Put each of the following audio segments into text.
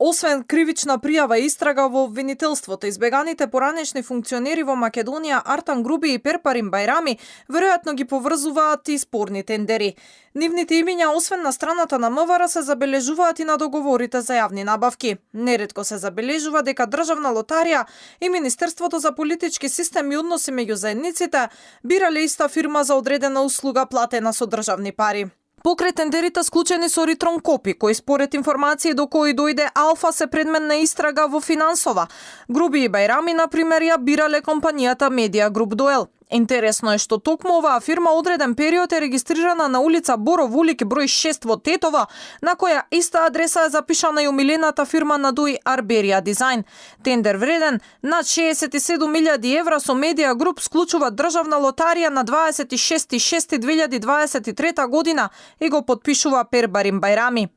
Освен кривична пријава и истрага во обвинителството, избеганите поранешни функционери во Македонија Артан Груби и Перпарин Бајрами веројатно ги поврзуваат и спорни тендери. Нивните имиња, освен на страната на МВР, се забележуваат и на договорите за јавни набавки. Неретко се забележува дека Државна лотарија и Министерството за политички систем и односи меѓу заедниците бирале иста фирма за одредена услуга платена со државни пари. Покрај тендерите склучени со Ритрон Копи, кои според информации до кои дојде Алфа се предмет на истрага во финансова, Груби и Бајрами, например, ја бирале компанијата Медиа Груп Дуел. Интересно е што токму оваа фирма одреден период е регистрирана на улица Боров улик број 6 во Тетово, на која иста адреса е запишана и омилената фирма на Дуј Арберија Дизајн. Тендер вреден над 67.000 евра со Медиа Груп склучува Државна лотарија на 26.6.2023 година и го потпишува Перпарин Бајрами.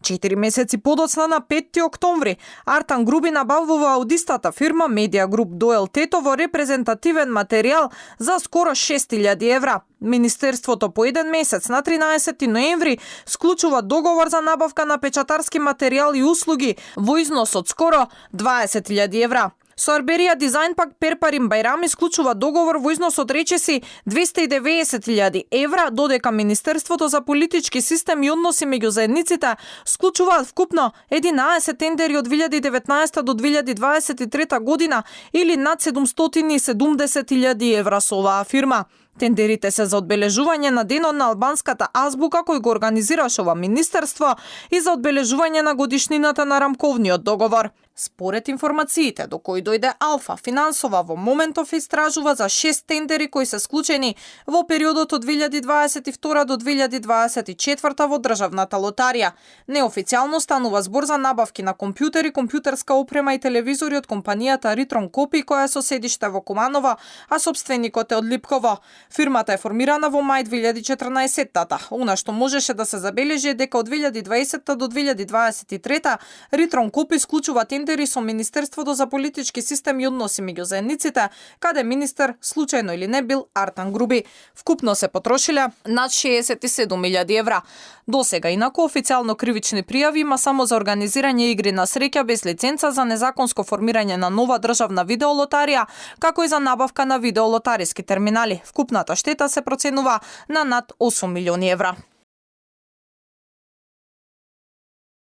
4 месеци подоцна, на 5 октомври, Артан Груби набавува од истата фирма Медиа Груп Дуел Тетово репрезентативен материјал за скоро 6.000 евра. Министерството по еден месец на 13 ноември склучува договор за набавка на печатарски материјал и услуги во износ од скоро 20.000 евра. Со Арберија Дизајн пак Перпарин Бајрами склучува договор во износ од речиси 290.000 евра, додека Министерството за политички систем и односи меѓу заедниците склучуваат вкупно 11 тендери од 2019 до 2023 година или над 770.000 евра со оваа фирма. Тендерите се за одбележување на денот на албанската азбука кој го организираше ова министерство и за одбележување на годишнината на рамковниот договор. Според информациите до кои дојде Алфа, финансова во моментов истражува за 6 тендери кои се склучени во периодот од 2022 до 2024 во Државната лотарија. Неофицијално станува збор за набавки на компјутери, компјутерска опрема и телевизори од компанијата Ритрон Копи, која е со седиште во Куманово, а собственикот е од Липково. Фирмата е формирана во мај 2014-тата. Она што можеше да се забележи е дека од 2020 до 2023 Ритрон Копи склучува тендери со Министерството за политички систем и односи меѓу заедниците, каде министер случајно или не бил Артан Груби. Вкупно се потрошиле над 67.000 евра. Досега, инаку, официјално кривични пријави има само за организирање игри на среќа без лиценца, за незаконско формирање на нова државна видеолотарија, како и за набавка на видеолотариски терминали. Вкупната штета се проценува на над 8 милиони евра.